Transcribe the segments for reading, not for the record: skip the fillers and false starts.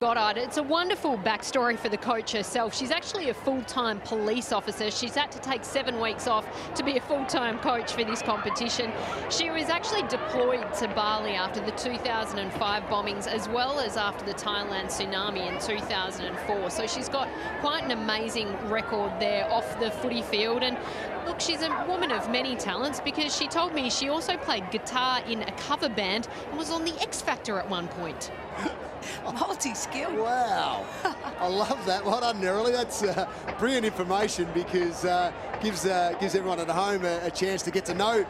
Goddard. It's a wonderful backstory for the coach herself. She's actually a full-time police officer. She's had to take 7 weeks off to be a full-time coach for this competition. She was actually deployed to Bali after the 2005 bombings, as well as after the Thailand tsunami in 2004. So she's got quite an amazing record there off the footy field. And look, she's a woman of many talents, because she told me she also played guitar in a cover band and was on the X Factor at one point. Multi-skill. Wow. I love that. Well done, Nerily. That's brilliant information, because gives everyone at home a chance to get to know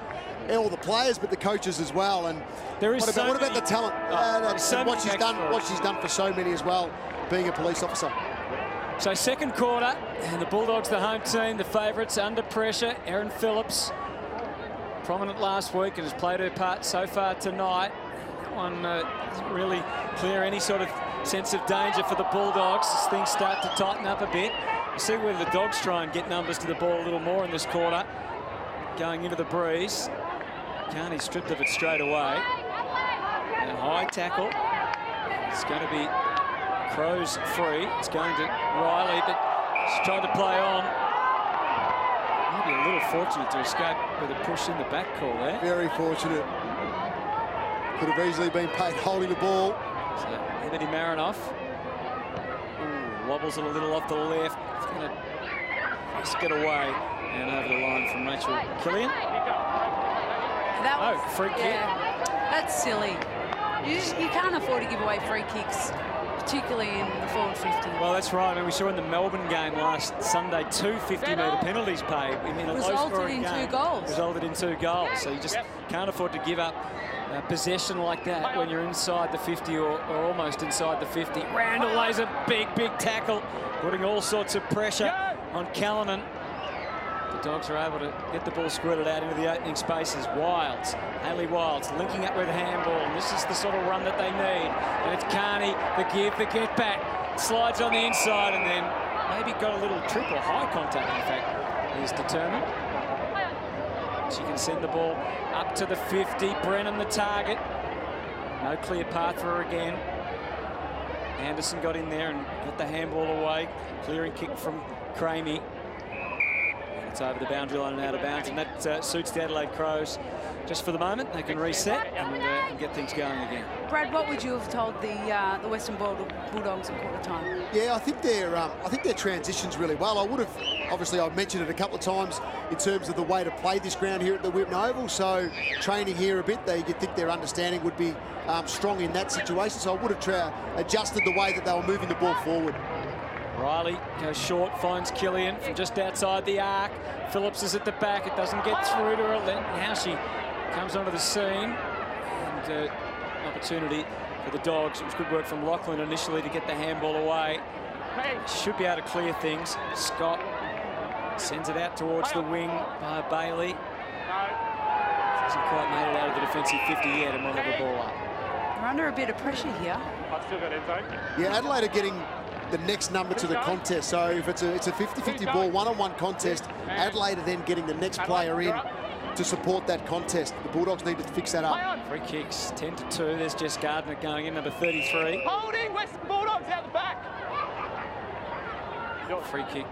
all the players, but the coaches as well. And there is what about the talent? What she's done for so many as well, being a police officer. So second quarter, and the Bulldogs, the home team, the favourites, under pressure. Erin Phillips, prominent last week, and has played her part so far tonight. One doesn't really clear any sort of sense of danger for the Bulldogs as things start to tighten up a bit. We'll see whether the Dogs try and get numbers to the ball a little more in this quarter. Going into the breeze. Carney stripped of it straight away. And a high tackle. It's going to be Crows free. It's going to Riley, but she's tried to play on. Maybe a little fortunate to escape with a push in the back call there. Very fortunate. Could have easily been paid holding the ball. So Ebony Marinoff. Ooh, wobbles it a little off the left. It's going to just get away and over the line from Rachel Killian. That was, free kick. Yeah, that's silly. You can't afford to give away free kicks, particularly in the forward 50. Well, that's right. I mean, we saw in the Melbourne game last Sunday 2 50-metre penalties paid. I mean, a low-scoring game. Resulted in 2 goals. So you just can't afford to give up possession like that when you're inside the 50 or almost inside the 50. Randall lays a big tackle, putting all sorts of pressure on Callanan. The Dogs are able to get the ball squirted out into the opening spaces. Wilds, Hayley Wilds, linking up with handball. And this is the sort of run that they need. And it's Carney, the get back. Slides on the inside and then maybe got a little trip or high contact, in fact. He's determined. She can send the ball up to the 50. Brennan the target. No clear path for her again. Anderson got in there and got the handball away. Clearing kick from Cramey. And it's over the boundary line and out of bounds. And that suits the Adelaide Crows. Just for the moment, they can reset and get things going again. Brad, what would you have told the Western Bulldogs at quarter time? Yeah, I think their transitions really well. I would have, obviously, I've mentioned it a couple of times in terms of the way to play this ground here at the Whitten Oval. So training here a bit, you'd think their understanding would be strong in that situation. So I would have adjusted the way that they were moving the ball forward. Riley goes short, finds Killian from just outside the arc. Phillips is at the back. It doesn't get through to her. Now she comes onto the scene, and opportunity for the Dogs. It was good work from Lachlan initially to get the handball away. Should be able to clear things. Scott sends it out towards the wing by Bailey. Hasn't quite made it out of the defensive 50 yet, and we'll have a ball up. They're under a bit of pressure here. Yeah, Adelaide are getting the next number to the contest. So if it's a 50-50 ball, one-on-one contest, Adelaide are then getting the next player in to support that contest. The Bulldogs need to fix that up. Free kicks, 10-2. There's Jess Gardner going in, number 33. Holding Western Bulldogs out the back. Free kick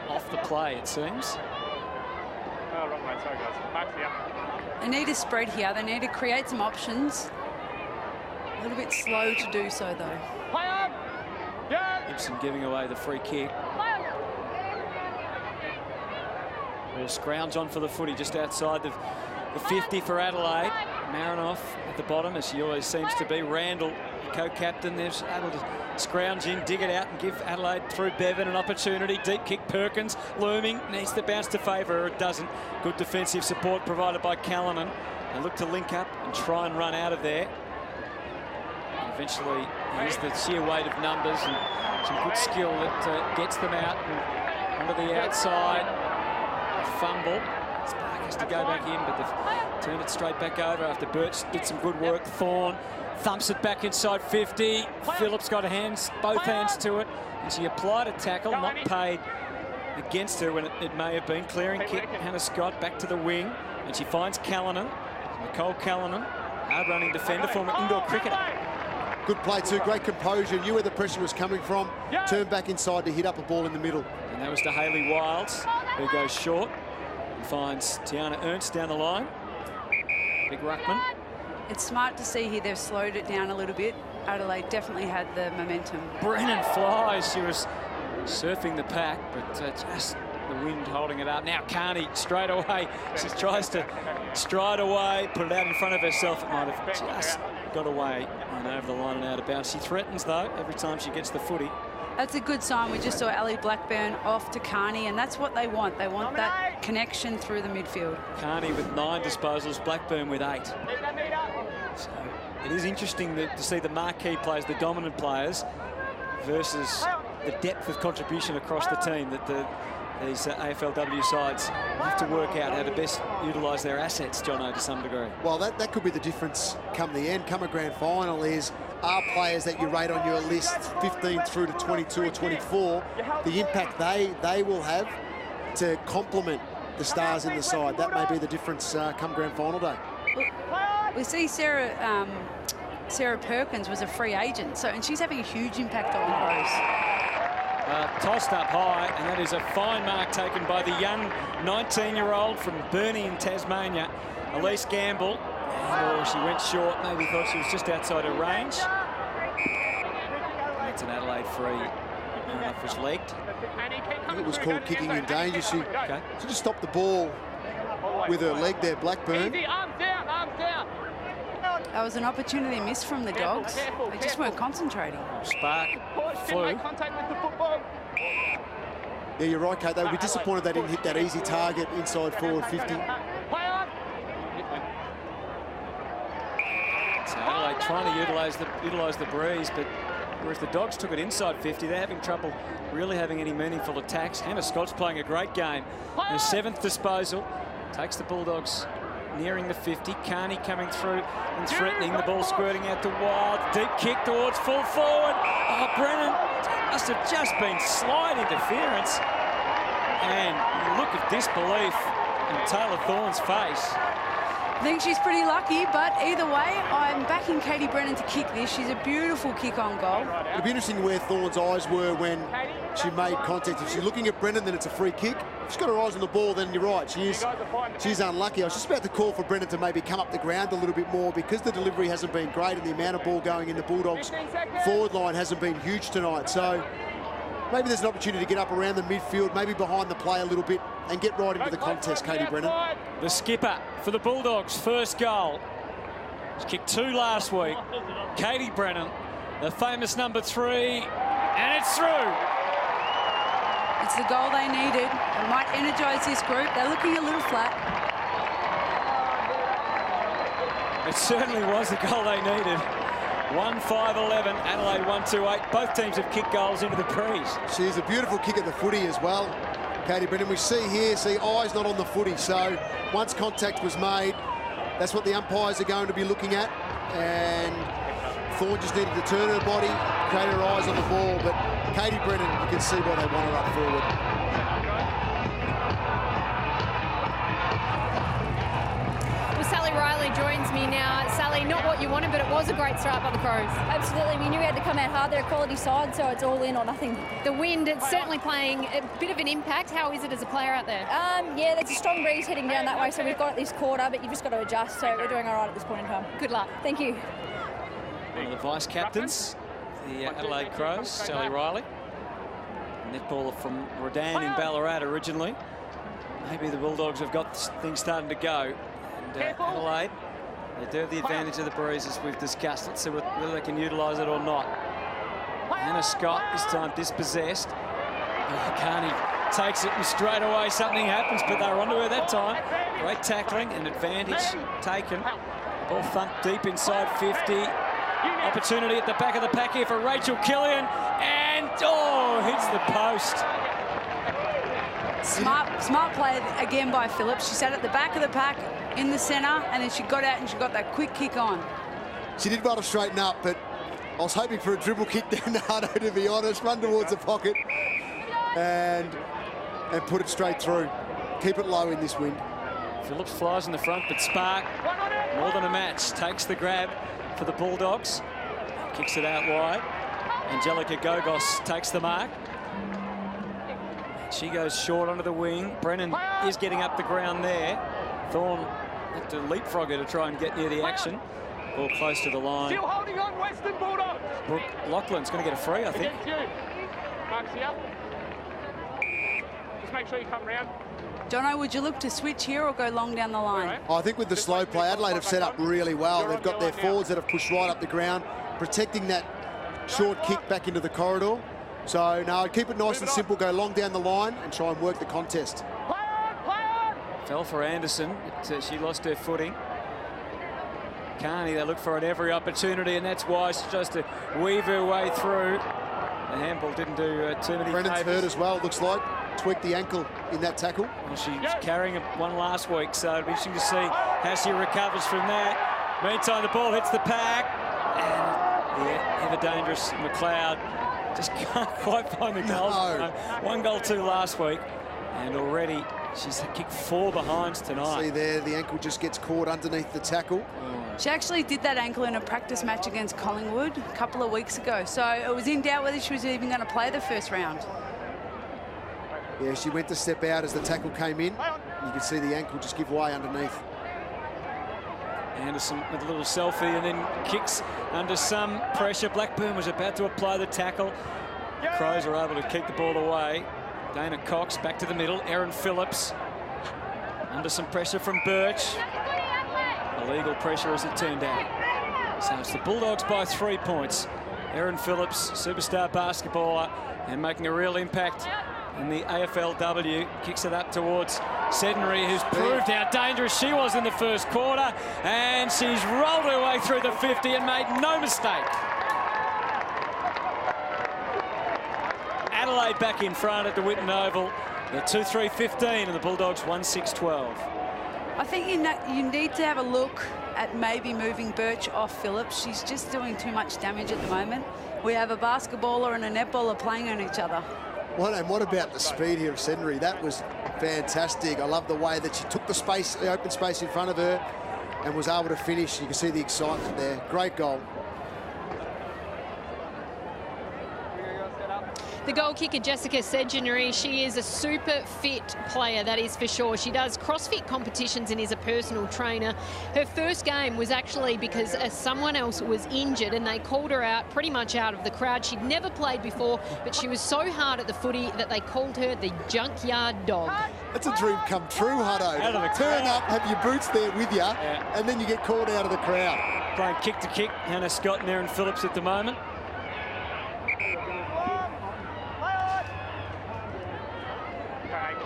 off the play, it seems. Oh, wrong way. Sorry, guys. Back here. They need a spread here. They need to create some options. A little bit slow to do so, though. Play up. Yeah. Gibson giving away the free kick. We'll scrounge on for the footy just outside the 50 for Adelaide. Marinoff at the bottom, as she always seems to be. Randall, the co-captain, they're able to scrounge in, dig it out, and give Adelaide through Bevan an opportunity. Deep kick, Perkins looming, needs the bounce to favour her. It doesn't. Good defensive support provided by Callanan. They look to link up and try and run out of there. And eventually, here's the sheer weight of numbers and some good skill that gets them out and onto the outside. Fumble. Spark has to go back in, but they've turned it straight back over after Birch did some good work. Thorne thumps it back inside 50. Phillips got both hands to it, and she applied a tackle, not paid against her when it may have been. Clearing kick, Hannah Scott back to the wing, and she finds Callanan. Nicole Callanan, hard-running defender, former indoor cricketer. Good play too, great composure, knew where the pressure was coming from, turned back inside to hit up a ball in the middle. And that was to Hayley Wilds, who goes short and finds Tiana Ernst down the line. Big ruckman. It's smart to see here they've slowed it down a little bit. Adelaide definitely had the momentum. Brennan flies. She was surfing the pack, but just the wind holding it up. Now Carney straight away. She tries to stride away, put it out in front of herself. It might have just got away and over the line and out of bounds. She threatens, though, every time she gets the footy. That's a good sign. We just saw Ellie Blackburn off to Carney, and that's what they want. They want that connection through the midfield. Carney with 9 disposals, Blackburn with 8. So it is interesting to see the marquee players, the dominant players, versus the depth of contribution across the team that these AFLW sides have to work out how to best utilise their assets, Jono, to some degree. Well, that could be the difference come the end, come a grand final, are players that you rate on your list 15 through to 22 or 24, the impact they will have to complement the stars in the side. That may be the difference come grand final day. We see Sarah Perkins was a free agent, and she's having a huge impact on the Crows. Tossed up high, and that is a fine mark taken by the young 19-year-old from Burnie in Tasmania, Elise Gamble. Oh, she went short, maybe thought she was just outside her range. That's an Adelaide free. Enough was legged. I think it was called kicking in danger. She just stopped the ball with her leg there, Blackburn. That was an opportunity missed from the Dogs. They just weren't concentrating. Spark flew. Yeah, you're right, Kate. They would be disappointed they didn't hit that easy target inside forward 50. So Adelaide trying to utilise the breeze, but whereas the Dogs took it inside 50, they're having trouble really having any meaningful attacks. Hannah Scott's playing a great game. Her 7th disposal takes the Bulldogs nearing the 50. Carney coming through and threatening. The ball squirting out to Wild. Deep kick towards full forward. Oh, Brennan must have just been slide interference. And look of disbelief in Taylor Thorne's face. I think she's pretty lucky, but either way, I'm backing Katie Brennan to kick this. She's a beautiful kick on goal. It'll be interesting where Thorne's eyes were when she made contact. If she's looking at Brennan, then it's a free kick. If she's got her eyes on the ball, then you're right. She's unlucky. I was just about to call for Brennan to maybe come up the ground a little bit more because the delivery hasn't been great and the amount of ball going in the Bulldogs forward line hasn't been huge tonight. So maybe there's an opportunity to get up around the midfield, maybe behind the play a little bit and get right into the contest, Katie Brennan. The skipper for the Bulldogs, first goal. She kicked 2 last week. Katie Brennan, the famous number 3, and it's through. It's the goal they needed. It might energise this group. They're looking a little flat. It certainly was the goal they needed. 1-5-11, Adelaide 1-2-8. Both teams have kicked goals into the breeze. She's a beautiful kick at the footy as well, Katie Brennan. We see eyes not on the footy. So once contact was made, that's what the umpires are going to be looking at. And Thorne just needed to turn her body, create her eyes on the ball. But Katie Brennan, you can see why they want her up forward. Riley joins me now. Sally, not what you wanted, but it was a great start by the Crows. Absolutely. We knew we had to come out hard. They're a quality side, so it's all in or nothing. The wind, it's certainly playing a bit of an impact. How is it as a player out there? Yeah, there's a strong breeze heading down that way, so we've got it this quarter, but you've just got to adjust, so we're doing all right at this point in time. Good luck. Thank you. One of the vice-captains, the Adelaide Crows, Sally Riley. Netballer from Rodan in Ballarat originally. Maybe the Bulldogs have got things starting to go. And Adelaide, they do have the advantage of the breeze, as we've discussed. Let's see whether they can utilise it or not. Hannah Scott, this time dispossessed. Carney takes it, and straight away something happens, but they're onto her that time. Great tackling and advantage taken. Ball thumped deep inside 50. Opportunity at the back of the pack here for Rachel Killian, and hits the post. Smart play again by Phillips. She sat at the back of the pack in the centre, and then she got out and she got that quick kick on. She did well to straighten up, but I was hoping for a dribble kick down to Hutto, to be honest. Run towards the pocket and put it straight through. Keep it low in this wind. Phillips flies in the front, but Spark, more than a match, takes the grab for the Bulldogs. Kicks it out wide. Angelica Gogos takes the mark. She goes short onto the wing. Brennan is getting up the ground there. Thorne had to leapfrog her to try and get near the action. Ball close to the line. Still holding on, Western Bulldogs. Brooke Laughlin's going to get a free, I think. Against you. Mark's here. Just make sure you come round. Jono, would you look to switch here or go long down the line? I think with the slow play, Adelaide have set up really well. They've got their forwards that have pushed right up the ground, protecting that short kick back into the corridor. So, no, I'd keep it nice and simple, go long down the line and try and work the contest. Play on! Fell for Anderson, but she lost her footing. Carney, they look for it every opportunity, and that's why she tries to weave her way through. The handball didn't do too many Brennan's favours. hurt as well, it looks like. Tweaked the ankle in that tackle. Well, she was carrying one last week, so it'll be interesting to see how she recovers from that. Meantime, the ball hits the pack, and the ever dangerous McLeod just can't quite find the goal. No. 1 goal 2 last week, and already she's kicked 4 behinds tonight. See there, the ankle just gets caught underneath the tackle. She actually did that ankle in a practice match against Collingwood a couple of weeks ago. So it was in doubt whether she was even going to play the first round. Yeah, she went to step out as the tackle came in. You can see the ankle just give way underneath. Anderson with a little selfie and then kicks under some pressure. Blackburn was about to apply the tackle. Crows are able to keep the ball away. Dana Cox back to the middle. Erin Phillips under some pressure from Birch. Illegal pressure as it turned out. So it's the Bulldogs by 3 points. Erin Phillips, superstar basketballer, and making a real impact in the AFLW. Kicks it up towards Sednary, who's proved how dangerous she was in the first quarter, and she's rolled her way through the 50 and made no mistake. Adelaide back in front at the Whitten Oval. They're 2-3-15 and the Bulldogs 1-6-12. I think you need to have a look at maybe moving Birch off Phillips. She's just doing too much damage at the moment. We have a basketballer and a netballer playing on each other. What about the speed here of Sednary? That was fantastic. I love the way that she took the space, the open space in front of her, and was able to finish. You can see the excitement there. Great goal. The goal kicker, Jessica Sednary, she is a super fit player, that is for sure. She does CrossFit competitions and is a personal trainer. Her first game was actually because someone else was injured and they called her out pretty much out of the crowd. She'd never played before, but she was so hard at the footy that they called her the junkyard dog. That's a dream come true, Hutto. Turn up, have your boots there with you, and then you get called out of the crowd. Playing kick to kick, Hannah Scott and Erin Phillips at the moment.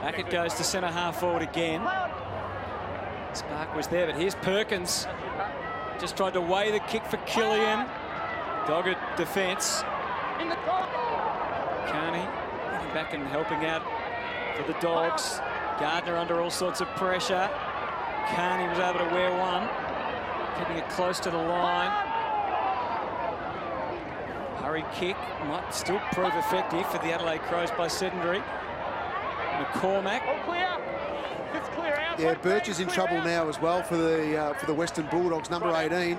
Back it goes to centre half forward again. Spark was there, but here's Perkins. Just tried to weigh the kick for Killian. Dogged defence. Carney getting back and helping out for the Dogs. Gardner under all sorts of pressure. Carney was able to wear one. Keeping it close to the line. Hurry kick might still prove effective for the Adelaide Crows by Sednary. McCormack. Yeah, Birch is in trouble now as well for the Western Bulldogs, number 18.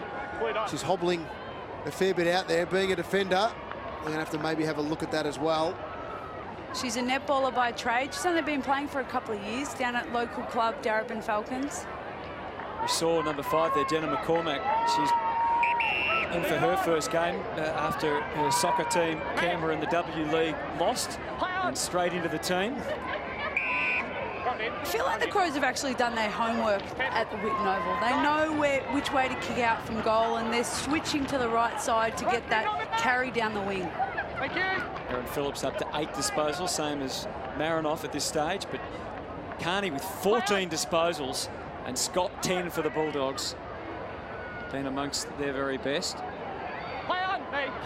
She's hobbling a fair bit out there. Being a defender, we're going to have to maybe have a look at that as well. She's a netballer by trade. She's only been playing for a couple of years down at local club Darebin Falcons. We saw number 5 there, Jenna McCormack. She's in for her first game after her soccer team, Canberra, in the W League lost, and straight into the team. I feel like the Crows have actually done their homework at the Whitten Oval. They know which way to kick out from goal, and they're switching to the right side to get that carry down the wing. Thank you. Erin Phillips up to 8 disposals, same as Marinoff at this stage, but Carney with 14 disposals and Scott 10 for the Bulldogs. Been amongst their very best.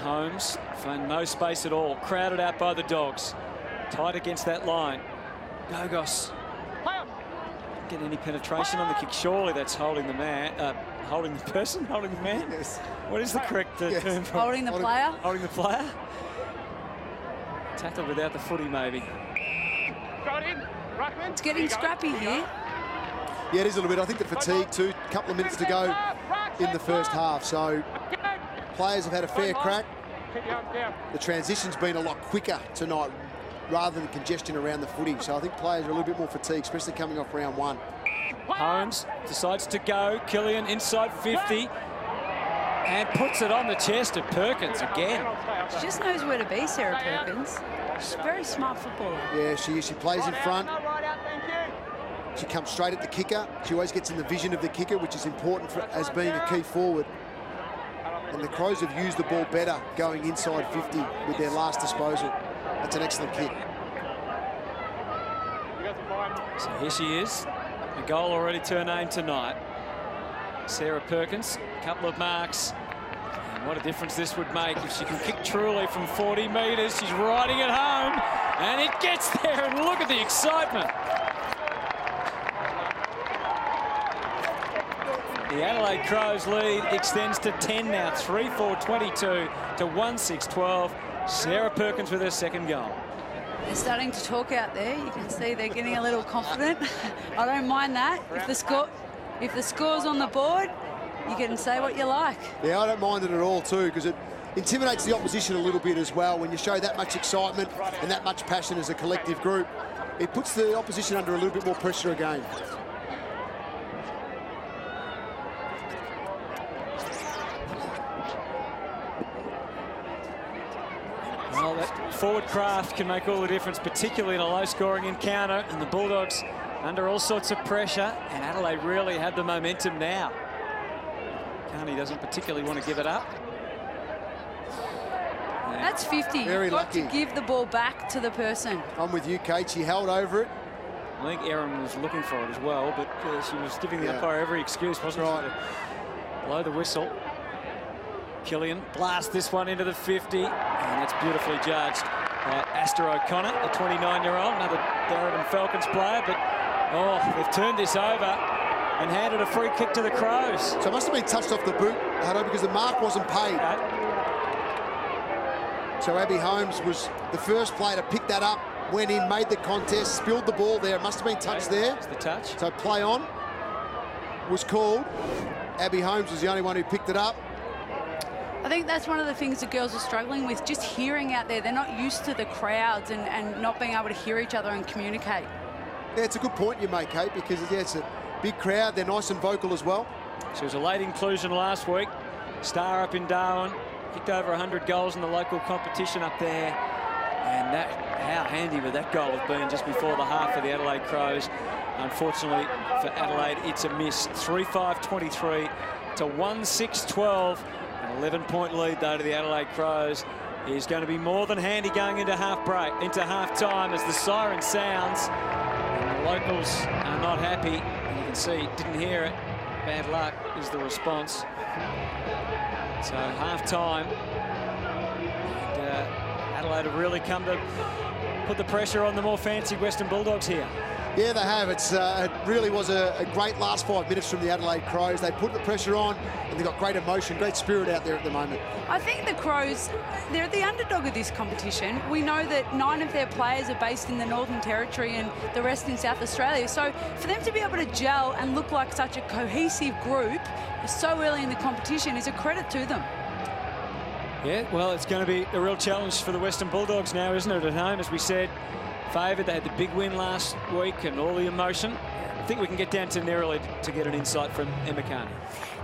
Holmes found no space at all, crowded out by the Dogs. Tight against that line. Gogos. Get any penetration on the kick? Surely that's holding the man, holding the person, holding the man. Yes. What is the correct term for holding the player? Holding the player. Tackled without the footy, maybe. Got in. Ruckman. It's getting scrappy here. Yeah, it is a little bit. I think the fatigue too. A couple of minutes to go in the first half, so players have had a fair crack. The transition's been a lot quicker tonight rather than congestion around the footy. So I think players are a little bit more fatigued, especially coming off round 1. Holmes decides to go. Killian inside 50 and puts it on the chest of Perkins again. She just knows where to be, Sarah Perkins. She's a very smart footballer. Yeah, she is. She plays in front. She comes straight at the kicker. She always gets in the vision of the kicker, which is important as being a key forward. And the Crows have used the ball better going inside 50 with their last disposal. That's an excellent kick. So here she is. A goal already to her name tonight. Sarah Perkins, a couple of marks. And what a difference this would make if she can kick truly from 40 metres. She's riding it home, and it gets there, and look at the excitement. The Adelaide Crows lead extends to 10 now, 3-4-22 to 1-6-12. Sarah Perkins with her second goal. They're starting to talk out there. You can see they're getting a little confident. I don't mind that. If the score's on the board, you can say what you like. Yeah, I don't mind it at all too, because it intimidates the opposition a little bit as well. When you show that much excitement and that much passion as a collective group, it puts the opposition under a little bit more pressure again. Well, that forward craft can make all the difference, particularly in a low-scoring encounter, and the Bulldogs under all sorts of pressure, and Adelaide really have the momentum now. Carney doesn't particularly want to give it up. That's 50. Very lucky. Got to give the ball back to the person. I'm with you, Kate. She held over it. I think Erin was looking for it as well, but she was giving the umpire every excuse, wasn't she, to blow the whistle. Killian blasts this one into the 50, and that's beautifully judged by Aster O'Connor, the 29-year-old, another Darabin Falcons player, but they've turned this over and handed a free kick to the Crows. So it must have been touched off the boot, Hutto, because the mark wasn't paid. So Abby Holmes was the first player to pick that up, went in, made the contest, spilled the ball there. It must have been touched there. That's the touch. So play on was called. Abby Holmes was the only one who picked it up. I think that's one of the things the girls are struggling with, just hearing out there. They're not used to the crowds and not being able to hear each other and communicate. Yeah, it's a good point you make, Kate, because it's a big crowd. They're nice and vocal as well. She was a late inclusion last week. Star up in Darwin. Kicked over 100 goals in the local competition up there. And how handy would that goal have been just before the half for the Adelaide Crows. Unfortunately for Adelaide, it's a miss. 3-5-23 to 1-6-12. An 11-point lead, though, to the Adelaide Crows is going to be more than handy going into half-time as the siren sounds. And the locals are not happy. And you can see, didn't hear it. Bad luck is the response. So half-time. And Adelaide have really come to put the pressure on the more fancy Western Bulldogs here. Yeah, they have. It really was a great last 5 minutes from the Adelaide Crows. They put the pressure on, and they've got great emotion, great spirit out there at the moment. I think the Crows, they're the underdog of this competition. We know that 9 of their players are based in the Northern Territory and the rest in South Australia. So for them to be able to gel and look like such a cohesive group so early in the competition is a credit to them. Yeah, well, it's going to be a real challenge for the Western Bulldogs now, isn't it, at home, as we said. Favoured. They had the big win last week and all the emotion. I think we can get down to Nerillid to get an insight from Emma Carney.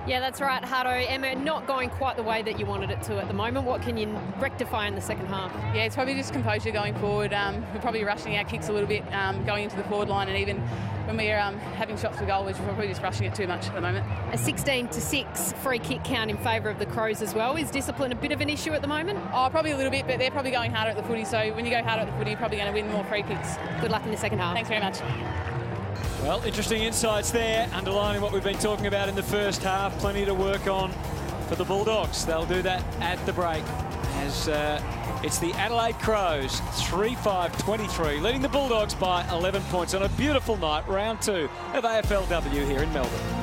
Yeah, that's right, Hutto. Emma, not going quite the way that you wanted it to at the moment. What can you rectify in the second half? Yeah, it's probably just composure going forward. We're probably rushing our kicks a little bit going into the forward line, and even when we're having shots for goal, we're probably just rushing it too much at the moment. A 16-6 free kick count in favour of the Crows as well. Is discipline a bit of an issue at the moment? Oh, probably a little bit, but they're probably going harder at the footy, so when you go harder at the footy, you're probably going to win more free kicks. Good luck in the second half. Thanks very much. Well, interesting insights there, underlining what we've been talking about in the first half. Plenty to work on for the Bulldogs. They'll do that at the break as it's the Adelaide Crows, 3-5-23, leading the Bulldogs by 11 points on a beautiful night, round 2 of AFLW here in Melbourne.